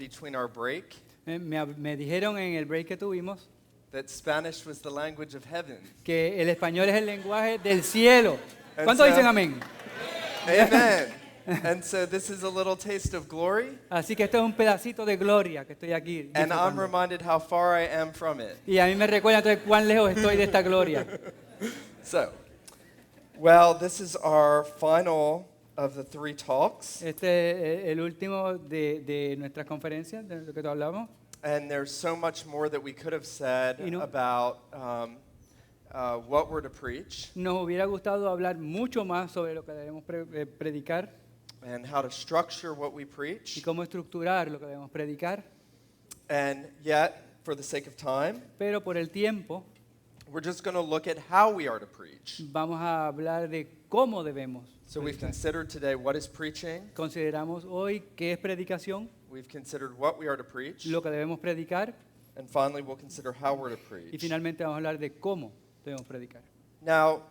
between our break Me dijeron en el break que tuvimos that Spanish was the language of heaven. que el español es el lenguaje del cielo. And ¿Cuántos so- dicen amén? Amen. And so this is a little taste of glory, Así que esto es un pedacito de gloria que estoy aquí and I'm disfrutando. reminded how far I am from it. Y a mí me recuerda entonces cuán lejos estoy de esta gloria. So, well, this is our final of the 3 talks, Este es el último de nuestras conferencias, de lo que hablamos. and there's so much more that we could have said You know- about what we're to preach Nos hubiera gustado hablar mucho más sobre lo que debemos predicar and how to structure what we y preach. cómo estructurar lo que debemos predicar, And yet, for the sake of time, pero por el tiempo we're just going to look at how we are to preach. vamos a hablar de cómo debemos So we've predicar. considered today what is preaching. Consideramos hoy qué es predicación, We've considered what we are to preach. lo que debemos predicar And finally, we'll consider how we're to y preach. finalmente vamos a hablar de cómo debemos predicar. Now,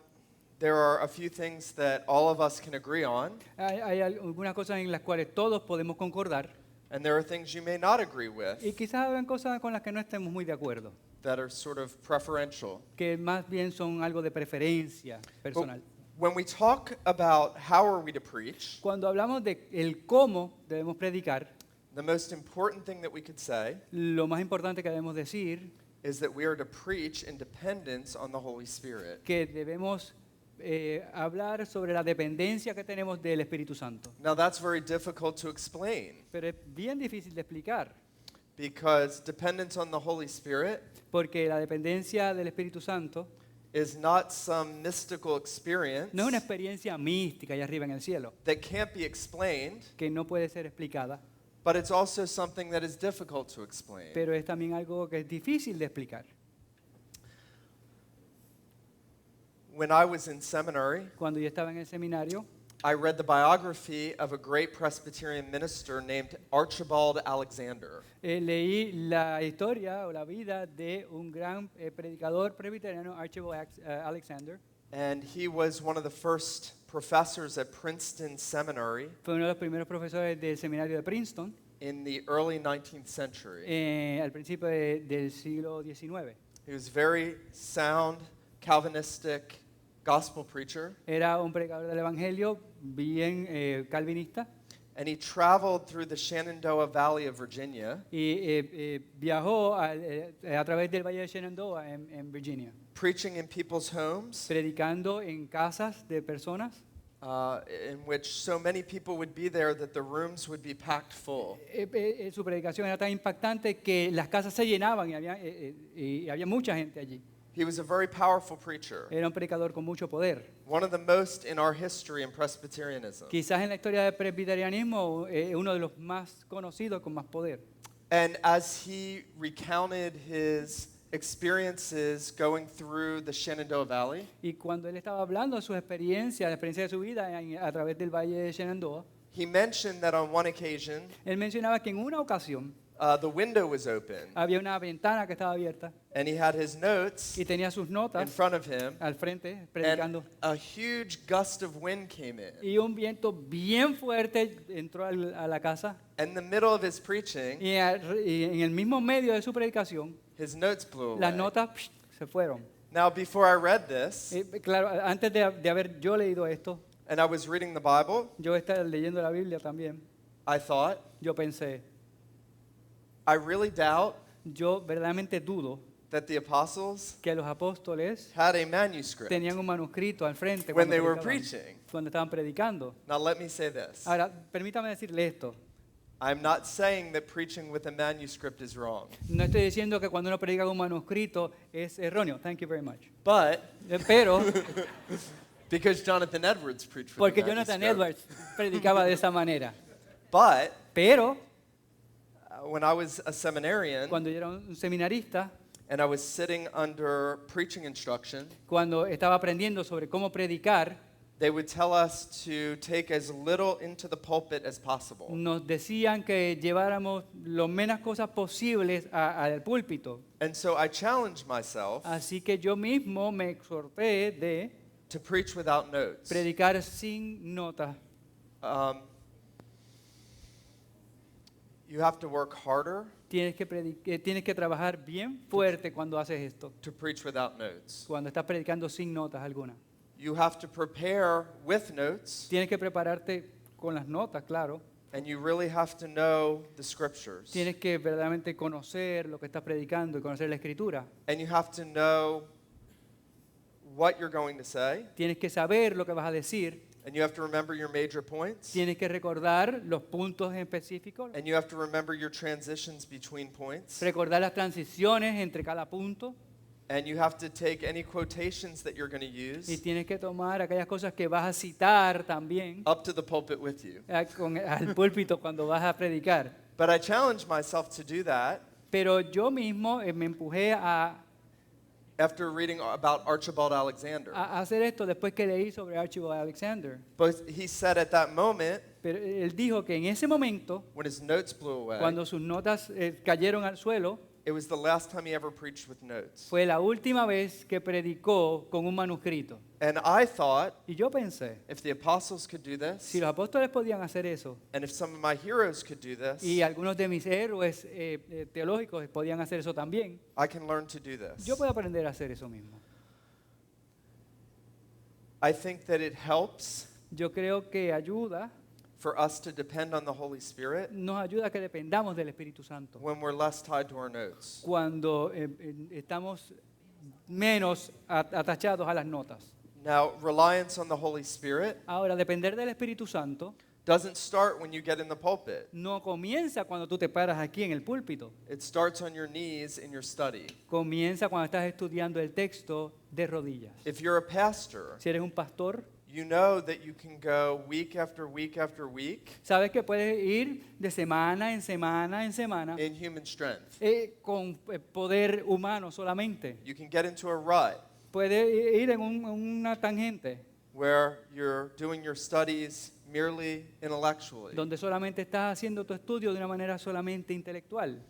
there are a few things that all of us can agree on, Hay algunas cosas en las cuales todos podemos concordar and there are things you may not agree with y quizás habrán cosas con las que no estemos muy de acuerdo, that are sort of preferential. que más bien son algo de preferencia But personal. when we talk about how are we to preach, Cuando hablamos de el cómo debemos predicar, the most important thing that we could say lo más importante que debemos decir is that we are to preach in dependence on the Holy Spirit. que debemos hablar sobre la dependencia que tenemos del Espíritu Santo. Now, that's very difficult to explain Pero es bien difícil de explicar, because dependence on the Holy Spirit porque la dependencia del Espíritu Santo is not some mystical experience no es una experiencia mística allá arriba en el cielo, that can't be explained, que no puede ser explicada, but it's also something that is difficult to explain. pero es también algo que es difícil de explicar. When I was in seminary, Cuando yo estaba en el seminario, I read the biography of a great Presbyterian minister named Archibald Alexander. leí la historia o la vida de un gran predicador presbiteriano, Archibald Alexander. And he was one of the first professors at Princeton Seminary Fue uno de los primeros profesores del seminario de Princeton in the early 19th century. al principio del siglo XIX. He was very sound, Calvinistic gospel preacher, Era un predicador del Evangelio bien calvinista and he traveled through the Shenandoah Valley of Virginia, y viajó a través del Valle de Shenandoah en Virginia, preaching in people's homes, predicando en casas de personas. in which so many people would be there that the rooms would be packed full. Su predicación era tan impactante que las casas se llenaban y había mucha gente allí. He was a very powerful preacher, Era un predicador con mucho poder. one of the most in our history in Presbyterianism. Quizás en la historia del presbiterianismo uno de los más conocidos con más poder. And as he recounted his experiences going through the Shenandoah Valley, Y cuando él estaba hablando de sus experiencias, la experiencia de su vida a través del Valle de Shenandoah, he mentioned that on one occasion, él mencionaba que en una ocasión the window was open, había una ventana que estaba abierta and he had his notes y tenía sus in notas front of him, al frente and predicando. a huge gust of wind came in. Y un viento bien fuerte entró a la casa In the middle of his preaching, y en el mismo medio de su predicación, his notes blew las away. notas se fueron. Now, before I read this, Claro, antes de haber yo leído esto, and I was reading the Bible, yo estaba leyendo la Biblia también, I thought, yo pensé, I really doubt yo verdaderamente dudo that the apostles que los apóstoles had a manuscript tenían un manuscrito al frente when cuando they were predicaban, preaching. cuando estaban predicando. Now, let me say this. Ahora, permítame decirle esto. I'm not saying that preaching with a manuscript is wrong, No estoy diciendo que cuando uno predica con un manuscrito es erróneo. Thank you very much. but Pero, because Jonathan Edwards preached with porque a Jonathan manuscript. Edwards predicaba de esa manera. But Pero, when I was a seminarian cuando yo era un seminarista, and I was sitting under preaching instruction, cuando estaba aprendiendo sobre cómo predicar, they would tell us to take as little into the pulpit as possible. nos decían que lleváramos lo menos cosas posibles al púlpito. And so I challenged myself Así que yo mismo me exhorté de to preach without notes. predicar sin notas. Um, You have to work harder tienes que trabajar bien fuerte cuando haces esto, to preach without notes. cuando estás predicando sin notas alguna. You have to prepare with notes, Tienes que prepararte con las notas, claro. and you really have to know the scriptures. Tienes que verdaderamente conocer lo que estás predicando y conocer la escritura. And you have to know what you're going to say, Tienes que saber lo que vas a decir. and you have to remember your major points, Tienes que recordar los puntos específicos. and you have to remember your transitions between points, Recordar las transiciones entre cada punto. and you have to take any quotations that you're going to Y use tienes que tomar aquellas cosas que vas a citar también up to the pulpit with you. al púlpito cuando vas a predicar. But I challenged myself to do that Pero yo mismo me empujé after reading about Archibald Alexander. a hacer esto después que leí sobre Archibald Alexander. But he said at that moment, Pero él dijo que en ese momento, when his notes blew away, cuando sus notas cayeron al suelo, it was the last time he ever preached with notes. fue la última vez que predicó con un manuscrito. And I thought, Y yo pensé, if the apostles could do this, si los apóstoles podían hacer eso, and if some of my heroes could do this, y algunos de mis héroes teológicos podían hacer eso también, I can learn to do this. yo puedo aprender a hacer eso mismo. I think that it helps Yo creo que ayuda, for us to depend on the Holy Spirit nos ayuda a que dependamos del Espíritu Santo. when we're less tied to our notes. Cuando estamos menos atachados a las notas. Now, reliance on the Holy Spirit Ahora, depender del Espíritu Santo doesn't start when you get in the pulpit. no comienza cuando tú te paras aquí en el púlpito. It starts on your knees in your study. Comienza cuando estás estudiando el texto de rodillas. If you're a pastor, Si eres un pastor, you know that you can go week after week after week sabes que puedes ir de semana en semana en semana in human strength. con poder humano solamente. You can get into a rut Puedes ir en una tangente where you're doing your studies merely intellectually. donde solamente estás haciendo tu estudio de una manera solamente intelectual.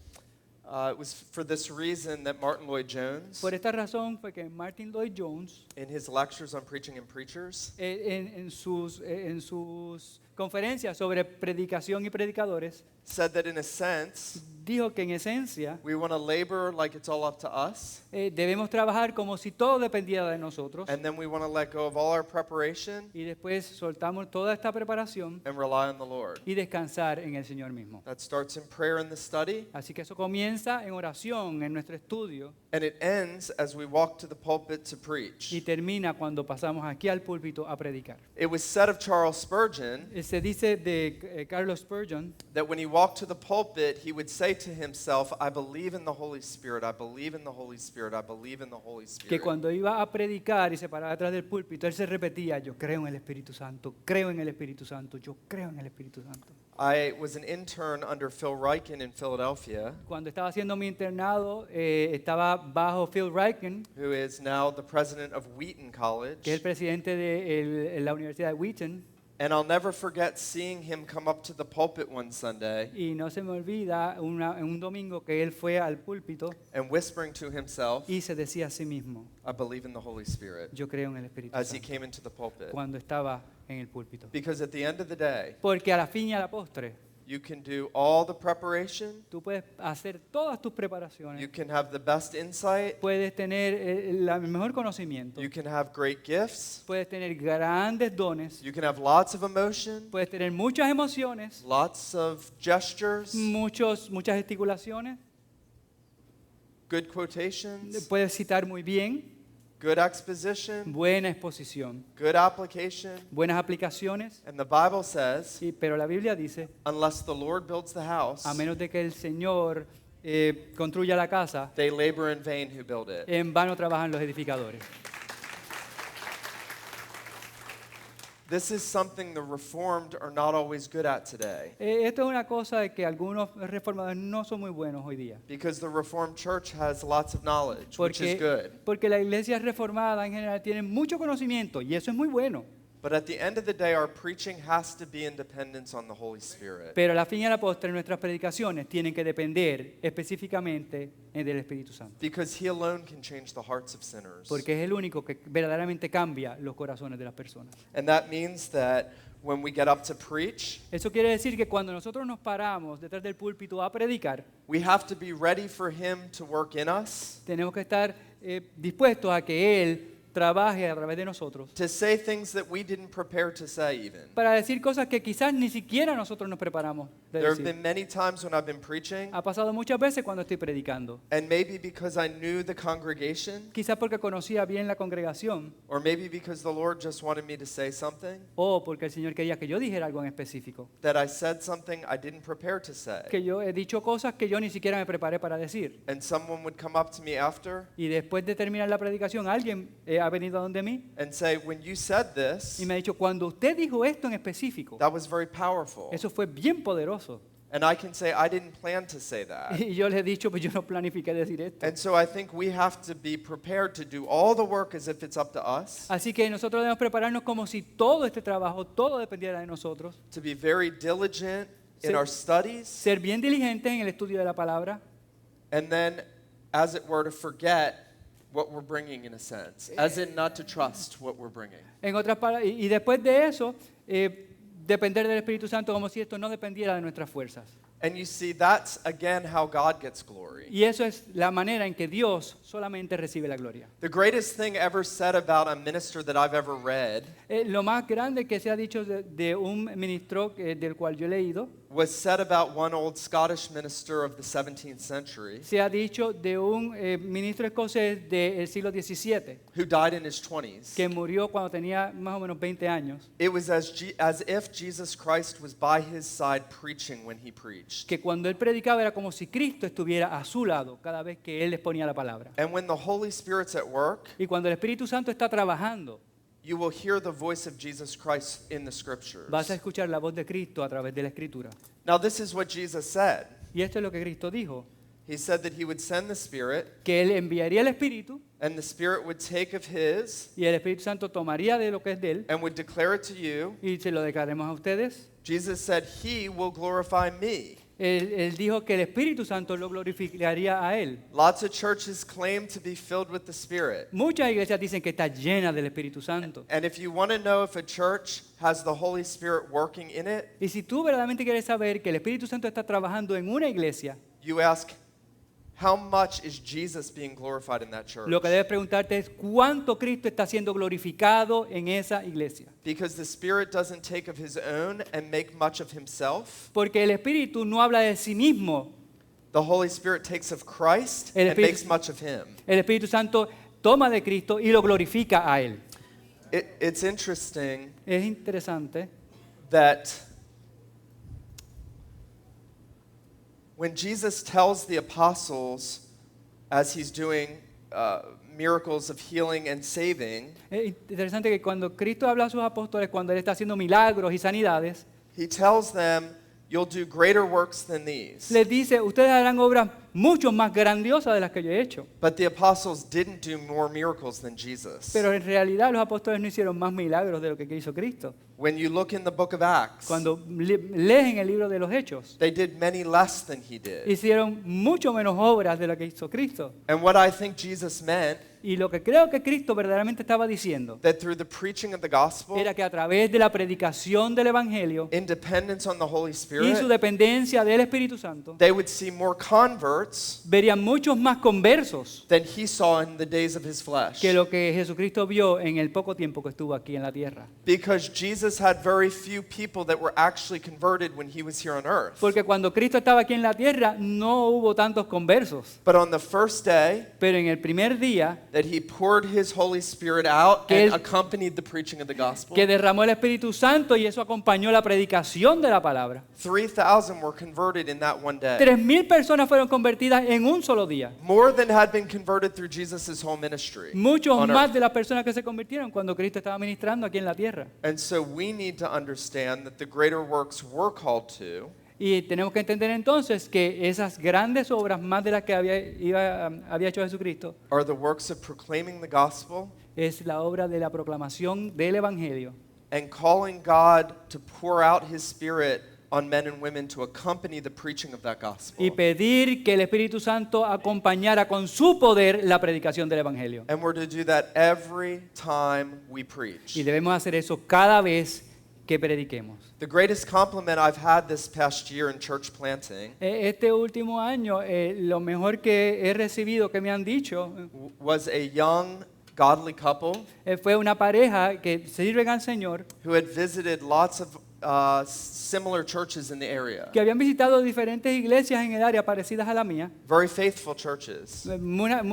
It was for this reason that Martin Lloyd-Jones, Por esta razón fue que Martin Lloyd Jones, in his lectures on preaching and preachers, en sus conferencias sobre predicación y predicadores, said that in a sense, dijo que en esencia we want to labor like it's all up to us, debemos trabajar como si todo dependiera de nosotros and then we want to let go of all our preparation y después soltamos toda esta preparación and rely on the Lord. y descansar en el Señor mismo. That starts in prayer in the study, Así que eso comienza en oración, en nuestro estudio, and it ends as we walk to the pulpit to y preach. termina cuando pasamos aquí al púlpito a predicar. It was said of Charles Spurgeon Se dice de Carlos Spurgeon that when he walked to the pulpit, he would say to himself, I believe in the Holy Spirit, I believe in the Holy Spirit, I believe in the Holy que Spirit. cuando iba a predicar y se paraba detrás del púlpito, él se repetía, yo creo en el Espíritu Santo, creo en el Espíritu Santo, yo creo en el Espíritu Santo. I was an intern under Phil Ryken in Philadelphia, Cuando estaba haciendo mi internado, estaba bajo Phil Ryken, who is now the president of Wheaton College. que es el presidente de la Universidad de Wheaton, And I'll never forget seeing him come up to the pulpit one Sunday y no se me olvida en un domingo que él fue al púlpito and whispering to himself, y se decía a sí mismo, I believe in the Holy Spirit, yo creo en el Espíritu as he Santo, came into the pulpit. cuando estaba en el púlpito. Because at the end of the day, Porque a la fin y a la postre, you can do all the preparation, tú puedes hacer todas tus you preparaciones, can have the best insight, puedes tener el mejor conocimiento, you can have great gifts, puedes tener grandes dones, you can have lots of emotion, puedes tener muchas emociones, lots of gestures, muchas gesticulaciones, good quotations, puedes citar muy bien, good exposition, buena exposición, good application. buenas aplicaciones, And the Bible says, pero la Biblia dice, unless the Lord builds the house, a menos de que el Señor construya la casa, they labor in vain who build it. en vano trabajan los edificadores. This is something the Reformed are not always good at today, Esto es una cosa de que algunos reformadores no son muy buenos hoy día. because the Reformed Church has lots of knowledge, which is good. Porque la iglesia reformada en general tiene mucho conocimiento y eso es muy bueno. But at the end of the day, our preaching has to be in dependence on the Holy Spirit. Pero a la fin y a la postre nuestras predicaciones tienen que depender específicamente del Espíritu Santo. Because He alone can change the hearts of sinners. Porque es el único que verdaderamente cambia los corazones de las personas. And that means that when we get up to preach, Eso quiere decir que cuando nosotros nos paramos detrás del púlpito a predicar, we have to be ready for Him to work in us, tenemos que estar dispuestos a que Él trabaje a través de nosotros to say things that we didn't prepare to say even. para decir cosas que quizás ni siquiera nosotros nos preparamos de There have decir. been many times when I've been preaching, Ha pasado muchas veces cuando estoy predicando. and maybe because I knew the congregation, Quizás porque conocía bien la congregación or maybe because the Lord just wanted me to say something, o porque el Señor quería que yo dijera algo en específico. that I said something I didn't prepare to say. Que yo he dicho cosas que yo ni siquiera me preparé para decir. And someone would come up to me after Y después de terminar la predicación, alguien ha venido a donde mí and say, when you said this, y me ha dicho, cuando usted dijo esto en específico, that was very powerful. eso fue bien poderoso. And I can say, I didn't plan to say that. Y yo le he dicho, pues yo no planifiqué decir esto. And so I think we have to be prepared to do all the work as if it's up to us, Así que nosotros debemos prepararnos como si todo este trabajo, todo dependiera de nosotros. to be very diligent in Sí. our studies, Ser bien diligentes en el estudio de la palabra and then, as it were, to forget what we're bringing in a sense, as in not to trust what we're bringing. en otras y después de eso, depender del Espíritu Santo como si esto no dependiera de nuestras fuerzas. And you see, that's again how God gets glory. Y eso es la manera en que Dios solamente recibe la gloria. The greatest thing ever said about a minister that I've ever read Lo más grande que se ha dicho de un ministro del cual yo he leído, was said about one old Scottish minister of the 17th century se ha dicho de un ministro escocés del siglo XVII who died in his 20s. que murió cuando tenía más o menos 20 años, It was as if Jesus Christ was by his side preaching when he preached. que cuando él predicaba era como si Cristo estuviera a su lado cada vez que él exponía la palabra. And when the Holy Spirit's at work, Y cuando el Espíritu Santo está trabajando, you will hear the voice of Jesus Christ in the scriptures. vas a escuchar la voz de Cristo a través de la Escritura. Now, this is what Jesus said. Y esto es lo que Cristo dijo, He said that he would send the Spirit, que él enviaría el Espíritu and the Spirit would take of his y el Espíritu Santo tomaría de lo que es de él and would declare it to you. y se lo declaremos a ustedes. Jesus said, he will glorify me. Él dijo que el Espíritu Santo lo glorificaría a él. Lots of churches claim to be filled with the Spirit. Muchas iglesias dicen que está llena del Espíritu Santo. And if you want to know if a church has the Holy Spirit working in it, Y si tú verdaderamente quieres saber que el Espíritu Santo está trabajando en una iglesia, you ask, how much is Jesus being glorified in that church? lo que debes preguntarte es cuánto Cristo está siendo glorificado en esa iglesia. Because the Spirit doesn't take of his own and make much of himself. Porque el Espíritu no habla de sí mismo. The Holy Spirit takes of Christ El and Espíritu- makes much of him. El Espíritu Santo toma de Cristo y lo glorifica a él. It's interesting Es interesante that when Jesus tells the apostles, as he's doing miracles of healing and saving, Es interesante que cuando Cristo habla a sus apóstoles, cuando Él está haciendo milagros y sanidades, he tells them, you'll do greater works than these. les dice, ustedes harán obras mucho más grandiosas de las que yo he hecho. But the apostles didn't do more miracles than Jesus. Pero en realidad los apóstoles no hicieron más milagros de lo que hizo Cristo. When you look in the book of Acts, Cuando leen el libro de los Hechos, they did many less than he did. hicieron mucho menos obras de lo que hizo Cristo. And what I think Jesus meant, Y lo que creo que Cristo verdaderamente estaba diciendo that through the preaching of the gospel, era que a través de la predicación del Evangelio in dependence on the Holy y su Spirit, dependencia del Espíritu Santo, they would see more converts verían muchos más conversos than he saw in the days of his flesh. que lo que Jesucristo vio en el poco tiempo que estuvo aquí en la tierra. Because Jesus had very few people that were actually converted when he was here on earth. Porque cuando Cristo estaba aquí en la tierra no hubo tantos conversos, But on the first day pero en el primer día that he poured his Holy Spirit out Que and él- accompanied the preaching of the gospel, que derramó el Espíritu Santo y eso acompañó la predicación de la palabra. 3,000 were converted in that one day. 3,000 personas fueron convertidas en un solo día. More than had been converted through Jesus' whole ministry. Muchos on más earth. de las personas que se convirtieron cuando Cristo estaba ministrando aquí en la tierra. And so we need to understand that the greater works we're called to Y tenemos que entender entonces que esas grandes obras, más de las que había hecho Jesucristo, are the works of proclaiming the gospel es la obra de la proclamación del Evangelio and calling God to pour out his Spirit on men and women to accompany the preaching of that gospel. y pedir que el Espíritu Santo acompañara con su poder la predicación del Evangelio. And we're to do that every time we Y preach. debemos hacer eso cada vez que prediquemos. The greatest compliment I've had this past year in church planting Este último año, lo mejor que he recibido, que me han dicho, was a young, godly couple fue una pareja que sirven al Señor, who had visited lots of similar churches in the area. que habían visitado diferentes iglesias en el área parecidas a la mía, Very faithful churches.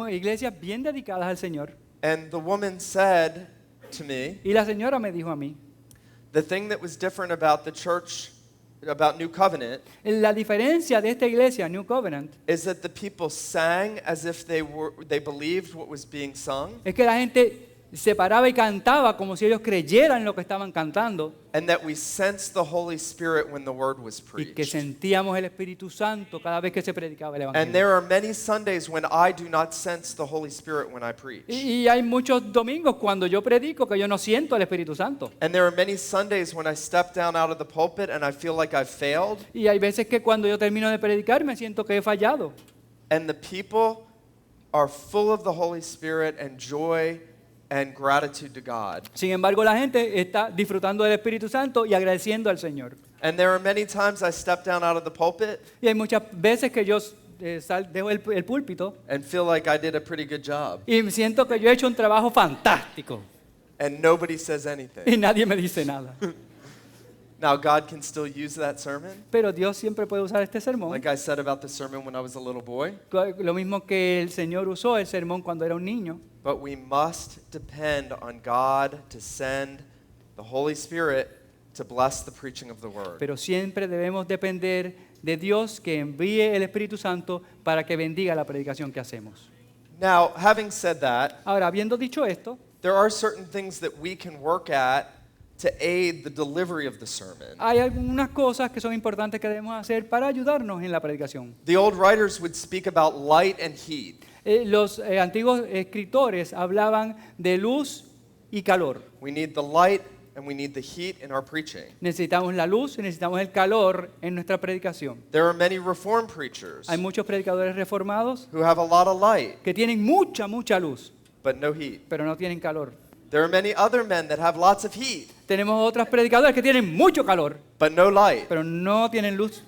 iglesias bien dedicadas al Señor. And the woman said to me, Y la señora me dijo a mí, the thing that was different about the church, about New Covenant, la diferencia de esta iglesia, New Covenant, is that the people sang as if they believed what was being sung, es que la gente se paraba y cantaba como si ellos creyeran lo que estaban cantando and that we sensed the Holy Spirit when the word was y que preached. sentíamos el Espíritu Santo cada vez que se predicaba el And Evangelio. there are many Sundays when I do not sense the Holy Spirit when I preach. Y hay muchos domingos cuando yo predico que yo no siento el Espíritu Santo. And there are many Sundays when I step down out of the pulpit and I feel like I've failed, Y hay veces que cuando yo termino de predicar me siento que he fallado. and the people are full of the Holy Spirit and joy and gratitude to God. Sin embargo, la gente está disfrutando del Espíritu Santo y agradeciendo al Señor. And there are many times I step down out of the pulpit Y hay muchas veces que yo dejo el púlpito and feel like I did a pretty good job, y siento que yo he hecho un trabajo fantástico and nobody says y anything. nadie me dice nada. Now, God can still use that sermon, Pero Dios siempre puede usar este sermón. like I said about the sermon when I was a little boy, Lo mismo que el Señor usó el sermón cuando era un niño. but we must depend on God to send the Holy Spirit to bless the preaching of the word. Pero siempre debemos depender de Dios que envíe el Espíritu Santo para que bendiga la predicación que hacemos. Now, having said that, Ahora, habiendo dicho esto, there are certain things that we can work at to aid the delivery of the sermon. hay algunas cosas que son importantes que debemos hacer para ayudarnos en la predicación. The old writers would speak about light and heat. Los antiguos escritores hablaban de luz y calor. We need the light and we need the heat in our preaching. Necesitamos la luz y necesitamos el calor en nuestra predicación. There are many Reformed preachers Hay muchos predicadores reformados who have a lot of light, que tienen mucha luz, but no heat. pero no tienen calor. There are many other men that have lots of heat, Tenemos otros predicadores que tienen mucho calor, but no light. pero no tienen luz.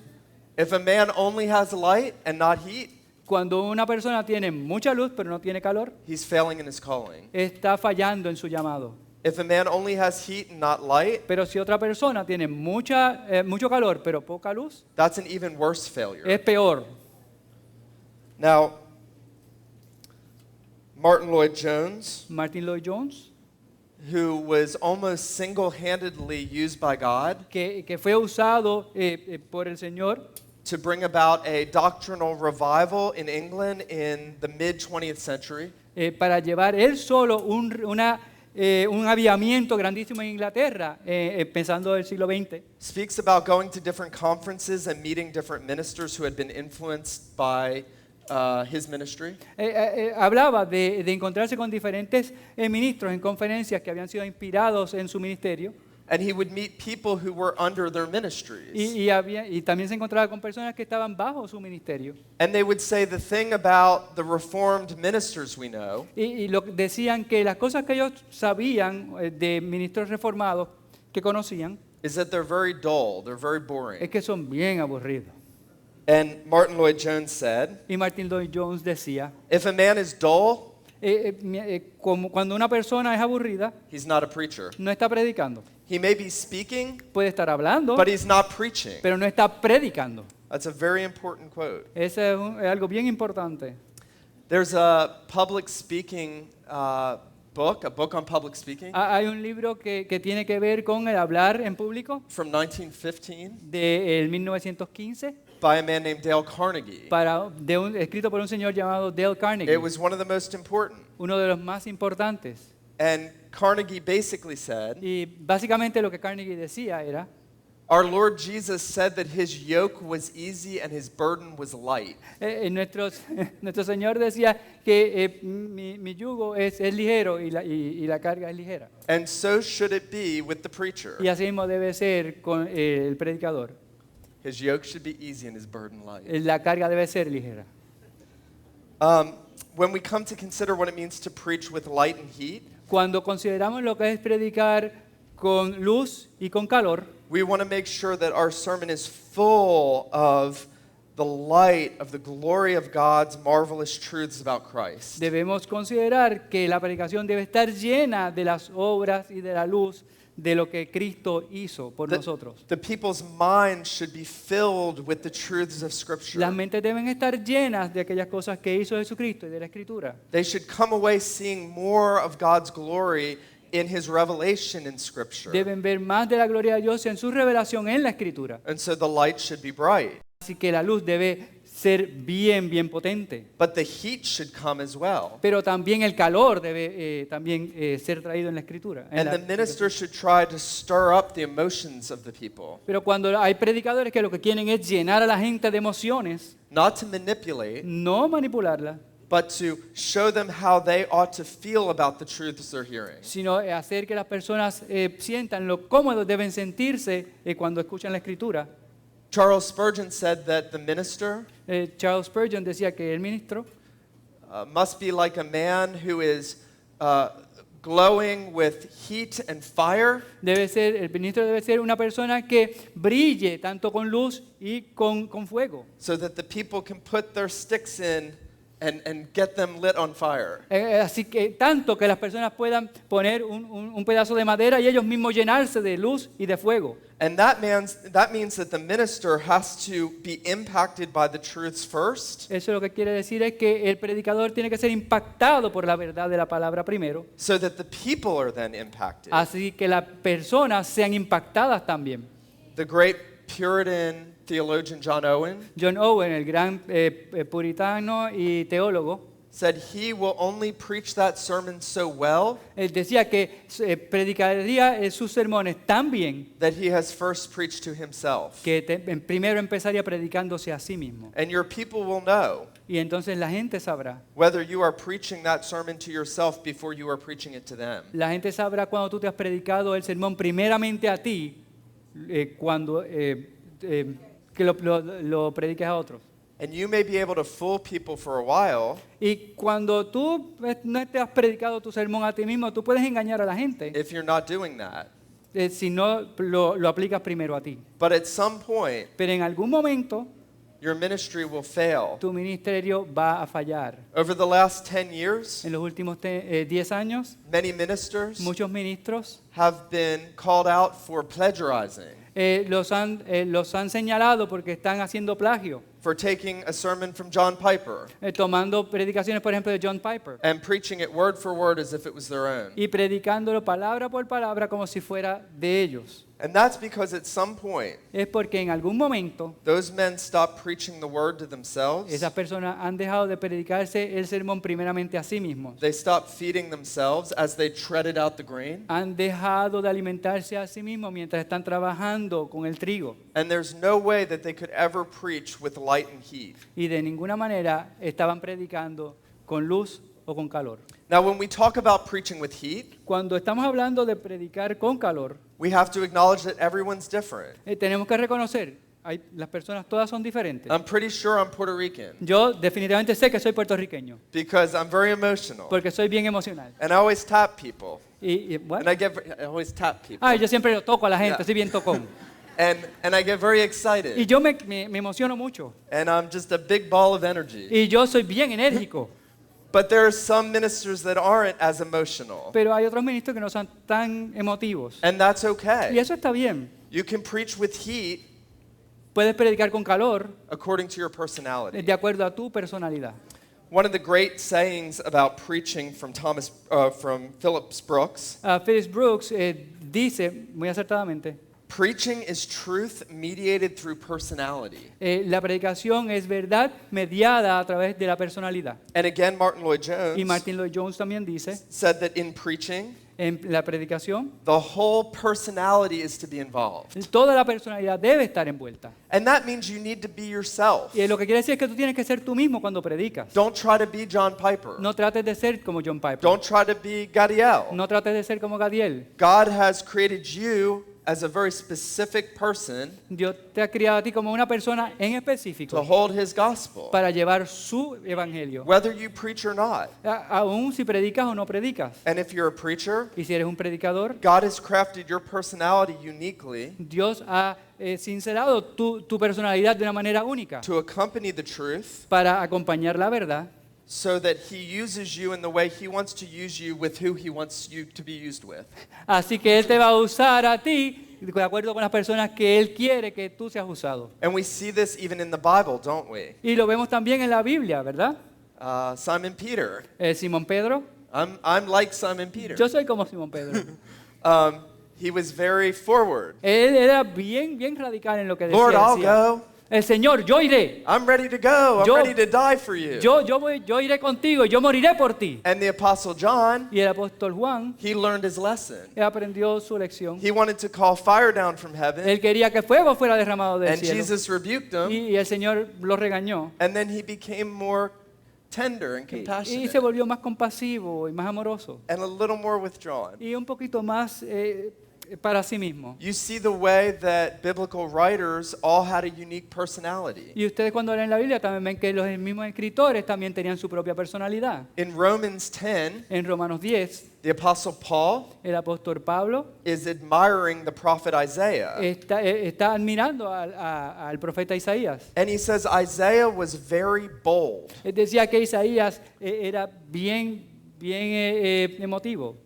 If a man only has light and not heat, Cuando una persona tiene mucha luz, pero no tiene calor, he's failing in his calling. está fallando en su llamado. If a man only has heat and not light, Pero si otra persona tiene mucho calor, pero poca luz, that's an even worse failure. es peor. Now, Martin Lloyd Jones, Martin Lloyd Jones, who was almost single-handedly used by God que fue usado por el Señor to bring about a doctrinal revival in England in the mid-20th century. para llevar él solo un avivamiento grandísimo en Inglaterra, pensando el siglo XX. Speaks about going to different conferences and meeting different ministers who had been influenced by his ministry. Hablaba de encontrarse con diferentes ministros en conferencias que habían sido inspirados en su ministerio. And he would meet people who were under their ministries. Y también se encontraba con personas que estaban bajo su ministerio. And they would say the thing about the Reformed ministers we know Decían que las cosas que ellos sabían de ministros reformados que conocían is that they're very dull, they're very es boring. que son bien aburridos. And Martin Lloyd Jones said, Y Martin Lloyd Jones decía, if a man is dull, como cuando una persona es aburrida, he's not a preacher. no está predicando. He may be speaking, Puede estar hablando, but he's not preaching. pero no está predicando. That's a very important quote. Ese es algo bien importante. There's a public speaking book, a book on public speaking Hay un libro que tiene que ver con el hablar en público from 1915 de 1915, by a man named Dale Carnegie. escrito por un señor llamado Dale Carnegie, It was one of the most important. uno de los más importantes. And Carnegie basically said, Y básicamente lo que Carnegie decía era, our Lord Jesus said that his yoke was easy and his burden was light. nuestro Señor decía que mi yugo es ligero y la carga es ligera. And so should it be with the preacher. Y así mismo debe ser con el predicador. His yoke should be easy and his burden light. La carga debe ser ligera. When we come to consider what it means to preach with light and heat, Cuando consideramos lo que es predicar con luz y con calor, we want to make sure that our sermon is full of the light of the glory of God's marvelous truths about Christ. debemos considerar que la predicación debe estar llena de las obras y de la luz de lo que Cristo hizo por nosotros. The people's minds should be filled with the truths of Scripture. Las mentes deben estar llenas de aquellas cosas que hizo Jesucristo y de la Escritura. They should come away seeing more of God's glory in His revelation in Scripture. Deben ver más de la gloria de Dios en su revelación en la Escritura. And so the light should be bright. Así que la luz debe ser bien potente. But the heat should come as well. Pero también el calor debe también ser traído en la Escritura. And the minister should try to stir up the emotions of the people, Pero cuando hay predicadores que lo que quieren es llenar a la gente de emociones, not to manipulate, no manipularla, but to show them how they ought to feel about the truths they're hearing. sino hacer que las personas sientan lo cómodos deben sentirse cuando escuchan la Escritura. Charles Spurgeon said that the minister Charles Spurgeon decía que el ministro must be like a man who is glowing with heat and fire, el ministro debe ser una persona que brille tanto con luz y con fuego. so that the people can put their sticks in and get them lit on fire. Así que tanto que las personas puedan poner un pedazo de madera y ellos mismos llenarse de luz y de fuego. And that means that the minister has to be impacted by the truths first, Eso lo que quiere decir es que el predicador tiene que ser impactado por la verdad de la palabra primero, so that the people are then impacted. así que las personas sean impactadas también. The great Puritan theologian John Owen John Owen, el gran puritano y teólogo, said he will only preach that sermon so well él decía que predicaría sus sermones tan bien that he has first preached to himself. que primero empezaría predicándose a sí mismo. And your people will know Y entonces la gente sabrá. whether you are preaching that sermon to yourself before you are preaching it to them. La gente sabrá cuando tú te has predicado el sermón primeramente a ti, cuando que lo prediques a otros. And you may be able to fool people for a while Y cuando tú no te has predicado tu sermón a ti mismo, tú puedes engañar a la gente if you're not doing that. si no lo aplicas primero a ti. But at some point, Pero en algún momento your ministry will fail. tu ministerio va a fallar. Over the last 10 years, En los últimos 10 años, many ministers muchos ministros have been called out for plagiarizing, los han señalado porque están haciendo plagio, for taking a sermon from John Piper tomando predicaciones, por ejemplo, de John Piper and preaching it word for word as if it was their own. y predicándolo palabra por palabra como si fuera de ellos. And that's because at some point, Es porque en algún momento those men stopped preaching the word to themselves. esas personas han dejado de predicarse el sermón primeramente a sí mismos. They stopped feeding themselves as they treaded out the grain. Han dejado de alimentarse a sí mismos mientras están trabajando con el trigo. And there's no way that they could ever preach with light and heat. Y de ninguna manera estaban predicando con luz o con calor. Now, when we talk about preaching with heat, Cuando estamos hablando de predicar con calor, we have to acknowledge that everyone's different. tenemos que reconocer, las personas todas son diferentes. I'm pretty sure I'm Puerto Rican Yo definitivamente sé que soy puertorriqueño, because I'm very emotional. porque soy bien emocional. And I always tap people. ¿What? And I always tap people. Yo siempre lo toco a la gente, Yeah. soy bien tocón. And I get very Y excited. yo me emociono mucho. And I'm just a big ball of energy. Y yo soy bien enérgico. But there are some ministers that aren't as emotional. Pero hay otros ministros que no son tan emotivos. And that's Y okay. eso está bien. You can preach with heat Puedes predicar con calor according to your personality. de acuerdo a tu personalidad. One of the great sayings about preaching from from Phillips Brooks, Phyllis Brooks dice muy acertadamente, preaching is truth mediated through personality. la predicación es verdad mediada a través de la personalidad. And again, Martin Lloyd Y Jones Martin Lloyd Jones también dice, said that in preaching, en la predicación, the whole personality is to be involved. toda la personalidad debe estar envuelta. And that means you need to be yourself. Y lo que quiere decir es que tú tienes que ser tú mismo cuando predicas. Don't try to be John Piper. No trates de ser como John Piper. Don't try to be Gadiel. No trates de ser como Gadiel. God has created you as a very specific person Dios te ha criado a ti como una persona en to específico hold his gospel, para llevar su evangelio, whether you preach or not. aún si predicas o no predicas. And if you're a preacher, Y si eres un predicador, God has crafted your personality uniquely Dios ha sincerado tu personalidad de una manera única to accompany the truth para acompañar la verdad, so that he uses you in the way he wants to use you with who he wants you to be used with. así que Él te va a usar a ti de acuerdo con las personas que Él quiere que tú seas usado. And we see this even in the Bible, don't we? Y lo vemos también en la Biblia, ¿verdad? Simon Peter. Simón Pedro, I'm like Simon Peter. yo soy como Simón Pedro. He was very forward. Él era bien radical en lo que Lord, I'll decía. go. El Señor, yo iré. I'm ready to go. I'm Yo- ready to die for you. Yo iré contigo, yo moriré por ti. And the Apostle John, Y el apóstol Juan he learned his lesson. él aprendió su lección. He wanted to call fire down from heaven, Él quería que fuego fuera derramado del and cielo. Jesus rebuked him, Y el Señor lo regañó. and then he became more tender and Y se compassionate volvió más compasivo y más amoroso. and a little more withdrawn. Y un poquito más para sí mismo. You see the way that biblical writers all had a unique personality. Y ustedes cuando leen la Biblia también ven que los mismos escritores también tenían su propia personalidad. In Romans 10, En Romanos 10, the Apostle Paul el apóstol Pablo is admiring the prophet Isaiah. está admirando al profeta Isaías. And he says Isaiah was very bold. Él decía que Isaías era bien emotivo.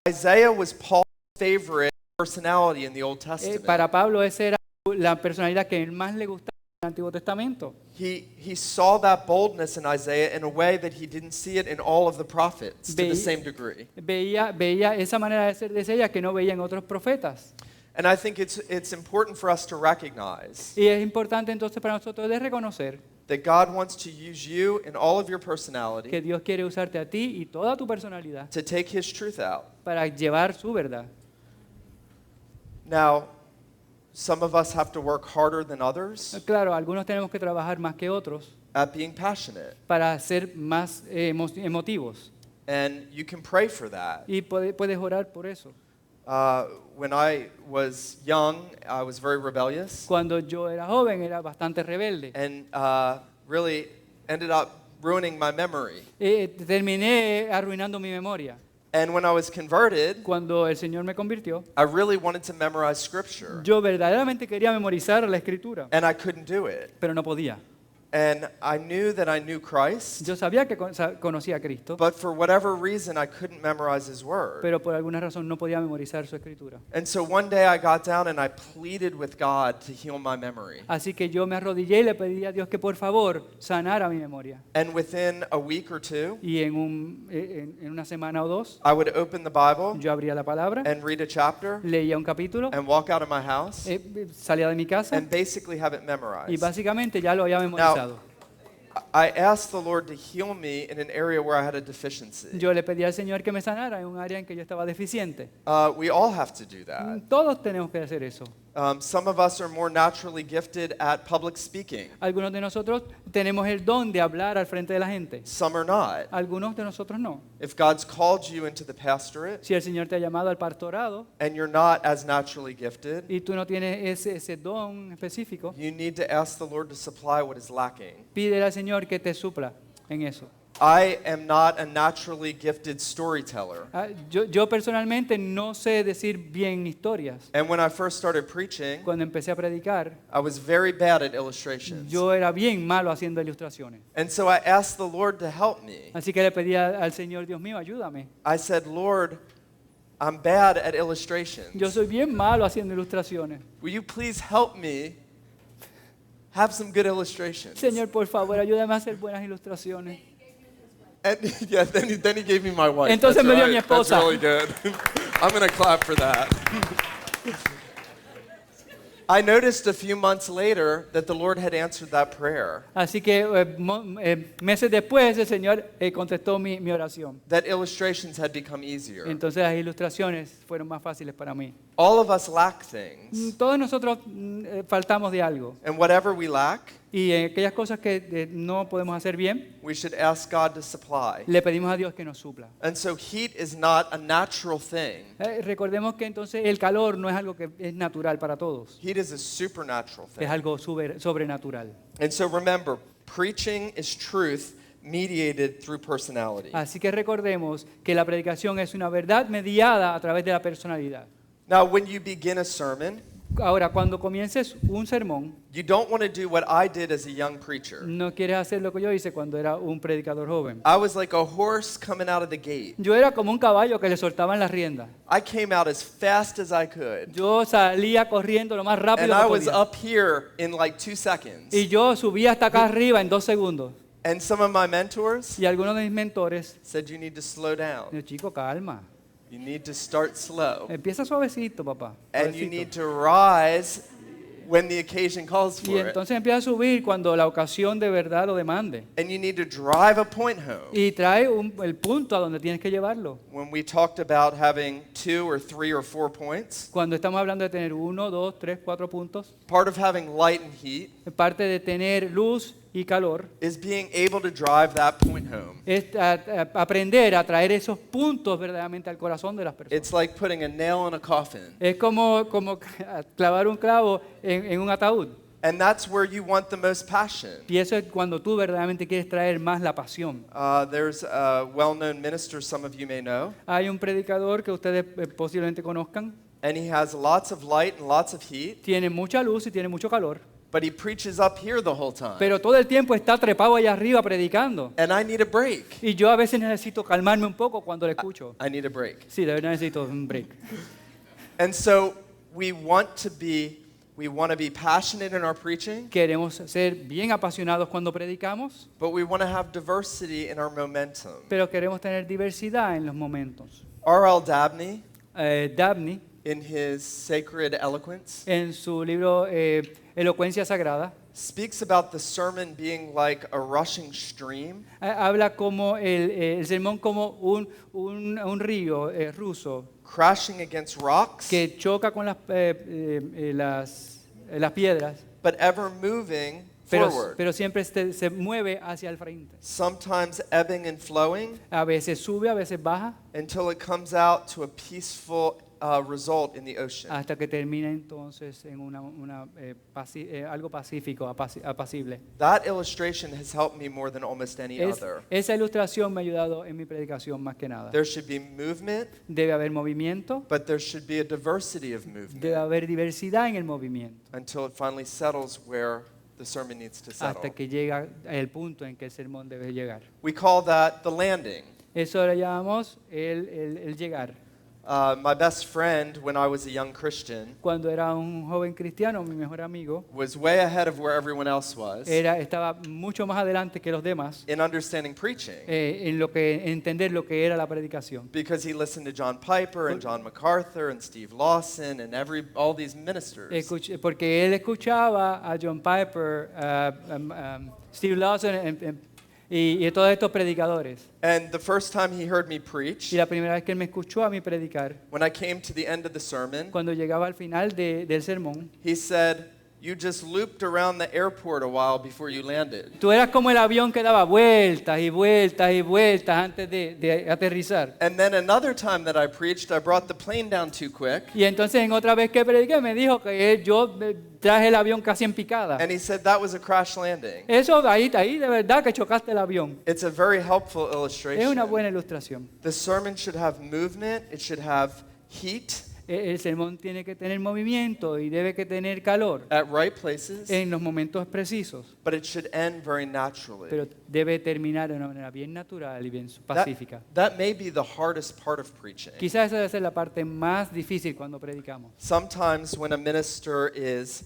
Isaiah was Paul's favorite personality in the Old Testament. Para Pablo esa era la personalidad que más le gustaba en el Antiguo Testamento. He saw that boldness in Isaiah in a way that he didn't see it in all of the prophets to the Ve- same degree. Veía esa manera de ser de Isaías que no veía en otros profetas. And I think it's important for us to recognize Y es importante entonces para nosotros de reconocer that God wants to use you in all of your personality que Dios quiere usarte a ti y toda tu personalidad to take his truth out. para llevar su verdad. Now, some of us have to work harder than others Claro, algunos tenemos que trabajar más que otros at being passionate. para ser más emotivos. And you can pray for that. Y puedes orar por eso. When I was young, I was very rebellious Cuando yo era joven era bastante rebelde. and really ended up ruining my memory. Terminé arruinando mi memoria. And when I was converted, Cuando el Señor me convirtió, I really wanted to memorize scripture, yo verdaderamente quería memorizar la escritura, and I couldn't do it. pero no podía. And I knew that I knew Christ, Yo sabía que conocía a Cristo, but for whatever reason, I couldn't memorize his word. pero por alguna razón no podía memorizar su escritura. And so one day I got down and I pleaded with God to heal my memory. Así que yo me arrodillé y le pedí a Dios que por favor sanara mi memoria. And within a week or two, Y en una semana o dos, I would open the Bible yo abría la palabra, and read a chapter leía un capítulo, and walk out of my house salía de mi casa and basically have it y memorized. básicamente ya lo había memorizado. I asked the Lord to heal me in an area where I had a deficiency. Yo le pedí al Señor que me sanara en un área en que yo estaba deficiente. We all have to do that. Todos tenemos que hacer eso. Some of us are more naturally gifted at public speaking. Algunos de nosotros tenemos el don de hablar al frente de la gente. Some are not. Algunos de nosotros no. If God's called you into the pastorate Si el Señor te ha llamado al pastorado and you're not as naturally gifted, y tú no tienes ese don específico, you need to ask the Lord to supply what is lacking. pídele al Señor que te supla en eso. I am not a naturally gifted storyteller. Yo personalmente no sé decir bien historias. And when I first started preaching, Cuando empecé a predicar, I was very bad at illustrations. yo era bien malo haciendo ilustraciones. And so I asked the Lord to help me. Así que le pedí al Señor, Dios mío, ayúdame. I said, Lord, I'm bad at illustrations. Yo soy bien malo haciendo ilustraciones. Will you please help me have some good illustrations? Señor, por favor, ayúdame a hacer buenas ilustraciones. And yeah, then he gave me my wife. Entonces That's me dio right. mi esposa. That's really good. I'm going to clap for that. I noticed a few months later that the Lord had answered that prayer. Así que meses después el Señor contestó mi oración. That illustrations had become easier. Entonces las ilustraciones fueron más fáciles para mí. All of us lack things. Todos nosotros faltamos de algo. And whatever we lack, Y en aquellas cosas que no podemos hacer bien, we should ask God to supply. le pedimos a Dios que nos supla. And so heat is not a natural thing. Recordemos que entonces el calor no es algo que es natural para todos, Heat is a supernatural es thing. algo sobrenatural. And so remember, preaching is truth mediated through personality. Así que recordemos que la predicación es una verdad mediada a través de la personalidad. Now, when you begin a sermon, Ahora, cuando comiences un sermón, you don't want to do what I did as a young preacher. no quieres hacer lo que yo hice cuando era un predicador joven. I was like a horse coming out of the gate. Yo era como un caballo que le soltaban las riendas. I came out as fast as I could. Yo salía corriendo lo más And rápido I que was podía. up here in like 2 seconds. Y yo subía hasta acá arriba en 2 segundos. And some of my mentors Y algunos de mis mentores, said, you need to slow down. chico, calma. You need to start slow. Empieza suavecito, papá. And you suavecito. need to rise when the occasion calls Y for it. entonces empieza a subir cuando la ocasión de verdad lo demande. And you need to drive a point home. Y trae el punto a donde tienes que llevarlo. When we talked about having 2 or 3 or 4 points, Cuando estamos hablando de tener 1, 2, 3, 4 puntos, part of having light and heat parte de tener luz y calor is being able to drive that point home. es aprender a traer esos puntos verdaderamente al corazón de las personas. It's like putting a nail in a coffin. Es como clavar un clavo en un ataúd. And that's where you want the most passion. Y eso es cuando tú verdaderamente quieres traer más la pasión. There's a well-known minister some of you may know, Hay un predicador que ustedes posiblemente conozcan. and he has lots of light and lots of heat, Tiene mucha luz y tiene mucho calor. but he preaches up here the whole time. Pero todo el tiempo está trepado allá arriba predicando. And I need a break. Y yo a veces necesito calmarme un poco cuando le escucho. I need a break. Sí, de verdad necesito un break. And so we want to be passionate in our preaching, Queremos ser bien apasionados cuando predicamos, but we want to have diversity in our momentum. pero queremos tener diversidad en los momentos. R.L. Dabney, Dabney, in his Sacred Eloquence, en su libro Elocuencia Sagrada, speaks about the sermon being like a rushing stream, habla como el sermón como un río ruso crashing against rocks, que choca con las piedras, but ever moving forward. pero siempre se mueve hacia el frente. Sometimes ebbing and flowing A veces sube, a veces baja, until it comes out to a peaceful result in the ocean. hasta que termina entonces en algo pacífico, apacible. That illustration has helped me more than almost any other. Esa ilustración me ha ayudado en mi predicación más que nada. There should be movement, Debe haber movimiento, but there should be a diversity of debe movement haber diversidad en el movimiento, until it finally settles where the sermon needs to hasta settle. que llega el punto en que el sermón debe llegar. We call that the landing. Eso le llamamos el llegar. My best friend, when I was a young Christian, Cuando era un joven cristiano, mi mejor amigo, was way ahead of where everyone else was estaba mucho más adelante que los demás in understanding preaching, en entender lo que era la predicación. because he listened to John Piper and John MacArthur and Steve Lawson and all these ministers. Porque él escuchaba a John Piper, Steve Lawson y todos estos predicadores. And the first time he heard me Y preach, la primera vez que él me escuchó a mí predicar, when I came to the end of the sermon, cuando llegaba al final del sermón, he said, "You just looped around the airport a while before you landed." tú eras como el avión que daba vueltas y vueltas y vueltas antes de aterrizar. And then another time that I preached, I brought the plane down too quick. Y entonces en otra vez que prediqué me dijo que yo traje el avión casi en picada. And he said that was a crash landing. Eso ahí de verdad que chocaste el avión. It's a very helpful Es una illustration. buena ilustración. The sermon should have movement, it should have heat El sermón tiene que tener movimiento y debe que tener calor at right places, en los momentos precisos, but it should end very naturally. pero debe terminar de una manera bien natural y bien pacífica. That may be the hardest part of preaching. Quizás esa debe ser la parte más difícil cuando predicamos. Sometimes when a minister is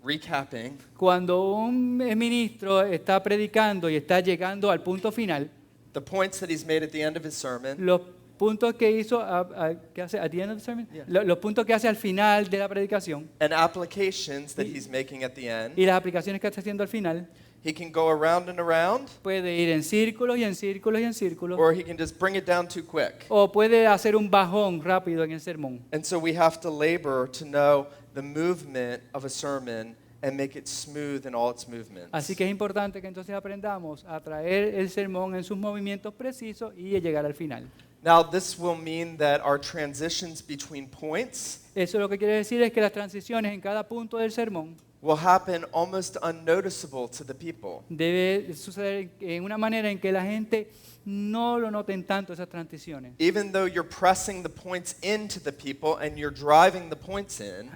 recapping, Cuando un ministro está predicando y está llegando al punto final, the points that he's made at the end of his sermon, los puntos que hizo, que hace at the end of the sermon, los puntos que hace al final de la predicación and applications that he's making at the end, y las aplicaciones que está haciendo al final, He can go around and around, Puede ir en círculos y en círculos y en círculos. or he can just bring it down too quick. O puede hacer un bajón rápido en el sermón. And so we have to labor to know the movement of a sermon and make it smooth in all its movements. Así que es importante que entonces aprendamos a traer el sermón en sus movimientos precisos y a llegar al final. Now, this will mean that our transitions between points Eso lo que quiere decir es que las transiciones en cada punto del sermón will happen almost unnoticeable to the people. debe suceder en una manera en que la gente no lo noten tanto esas transiciones. Even though you're pressing the points into the people and you're driving the points in,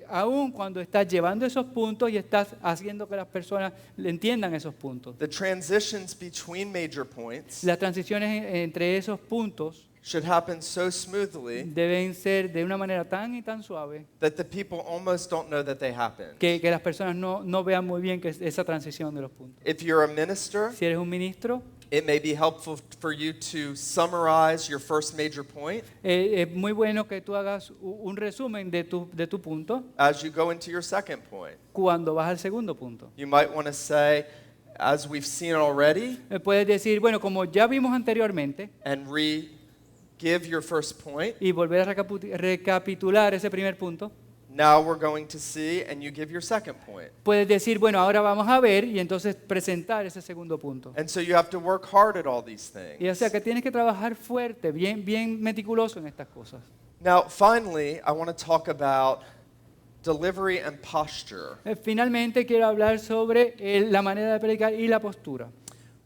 Aún cuando estás llevando esos puntos y estás haciendo que las personas entiendan esos puntos. the transitions between major points Las transiciones entre esos puntos should happen so smoothly deben ser de una manera tan y tan suave that the people almost don't know that they happen. que las personas no vean muy bien que es esa transición de los puntos. If you're a minister, Si eres un ministro, it may be helpful for you to summarize your first major point es muy bueno que tú hagas un resumen de tu punto as you go into your second point. cuando vas al segundo punto. You might want to say, as we've seen already, Puedes decir, bueno, como ya vimos anteriormente, and give your first point. y volver a recapitular ese primer punto. Now we're going to see, and you give your second point. Puedes decir, bueno, ahora vamos a ver y entonces presentar ese segundo punto. And so you have to work hard at all these Y o sea things. que tienes que trabajar fuerte, bien meticuloso en estas cosas. Now, finally, I want to talk about delivery and posture. Finalmente quiero hablar sobre la manera de predicar y la postura.